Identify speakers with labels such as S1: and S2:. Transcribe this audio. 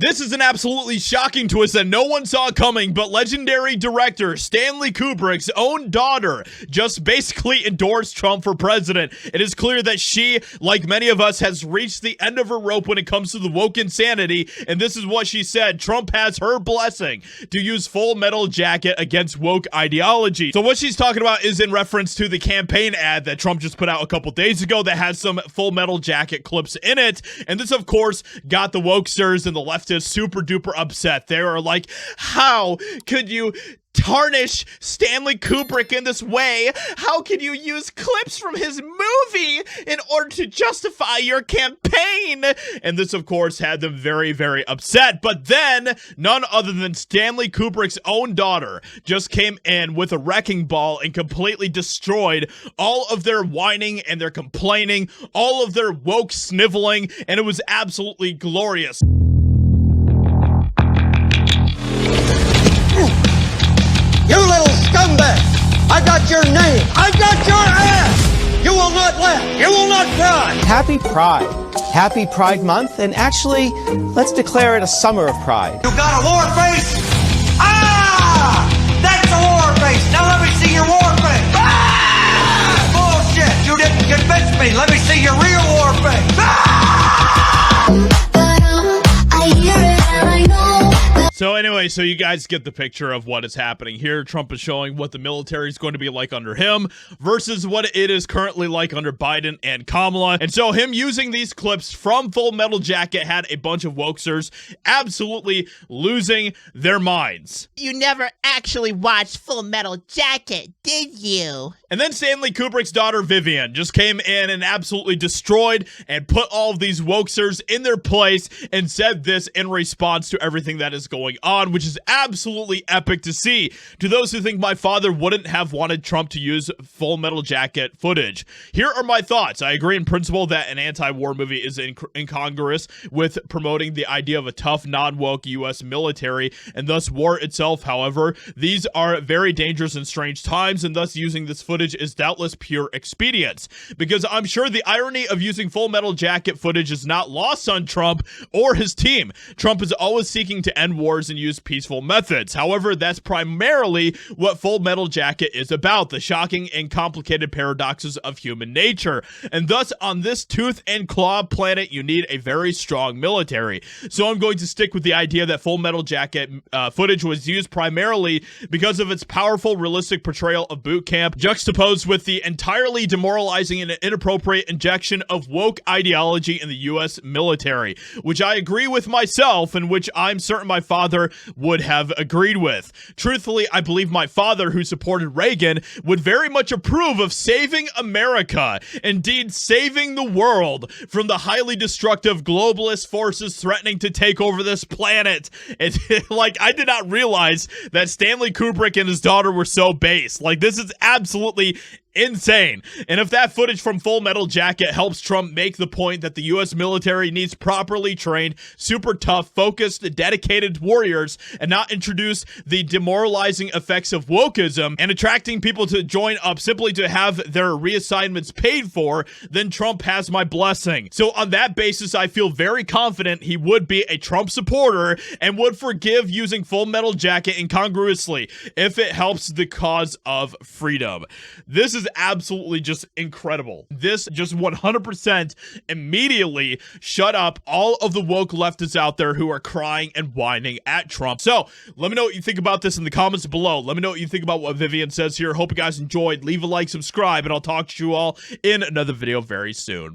S1: This is an absolutely shocking twist that no one saw coming, but legendary director Stanley Kubrick's own daughter just basically endorsed Trump for president. It is clear that she, like many of us, has reached the end of her rope when it comes to the woke insanity, and this is what she said. Trump has her blessing to use Full Metal Jacket against woke ideology. So what she's talking about is in reference to the campaign ad that Trump just put out a couple days ago that has some Full Metal Jacket clips in it, and this, of course, got the wokesters and the leftists super duper upset. They are like, how could you tarnish Stanley Kubrick in this way? How can you use clips from his movie in order to justify your campaign? And this, of course, had them very, very upset. But then, none other than Stanley Kubrick's own daughter just came in with a wrecking ball and completely destroyed all of their whining and their complaining, all of their woke sniveling, and it was absolutely glorious.
S2: You little scumbag! I got your name! I got your ass! You will not laugh! You will not cry!
S3: Happy Pride. Happy Pride Month, and actually, let's declare it a summer of pride.
S2: You got a war face? Ah! That's a war face! Now let me see your war face! Ah! Bullshit! You didn't convince me! Let me see your real war face! Ah!
S4: I hear it and I know.
S1: So anyway, so you guys get the picture of what is happening here. Trump is showing what the military is going to be like under him versus what it is currently like under Biden and Kamala. And so him using these clips from Full Metal Jacket had a bunch of wokesters absolutely losing their minds.
S5: You never actually watched Full Metal Jacket, did you?
S1: And then Stanley Kubrick's daughter Vivian just came in and absolutely destroyed and put all of these wokesters in their place and said this in response to everything that is going on, which is absolutely epic to see. To those who think my father wouldn't have wanted Trump to use Full Metal Jacket footage, here are my thoughts. I agree in principle that an anti-war movie is incongruous with promoting the idea of a tough, non-woke U.S. military and thus war itself. However, these are very dangerous and strange times, and thus using this footage is doubtless pure expedience, because I'm sure the irony of using Full Metal Jacket footage is not lost on Trump or his team. Trump is always seeking to end wars and use peaceful methods. However, that's primarily what Full Metal Jacket is about, the shocking and complicated paradoxes of human nature. And thus, on this tooth and claw planet, you need a very strong military. So I'm going to stick with the idea that Full Metal Jacket footage was used primarily because of its powerful, realistic portrayal of boot camp, juxtaposed with the entirely demoralizing and inappropriate injection of woke ideology in the U.S. military, which I agree with myself and which I'm certain my father would have agreed with. Truthfully, I believe my father, who supported Reagan, would very much approve of saving America, indeed saving the world from the highly destructive globalist forces threatening to take over this planet. And like, I did not realize that Stanley Kubrick and his daughter were so base. Like, this is absolutely insane. And if that footage from Full Metal Jacket helps Trump make the point that the U.S. military needs properly trained, super tough, focused, dedicated warriors and not introduce the demoralizing effects of wokeism and attracting people to join up simply to have their reassignments paid for, then Trump has my blessing. So on that basis, I feel very confident he would be a Trump supporter and would forgive using Full Metal Jacket incongruously if it helps the cause of freedom. This is absolutely just incredible. This just 100% immediately shut up all of the woke leftists out there who are crying and whining at Trump. So let me know what you think about this in the comments below. Let me know what you think about what Vivian says here. Hope you guys enjoyed. Leave a like, subscribe, and I'll talk to you all in another video very soon.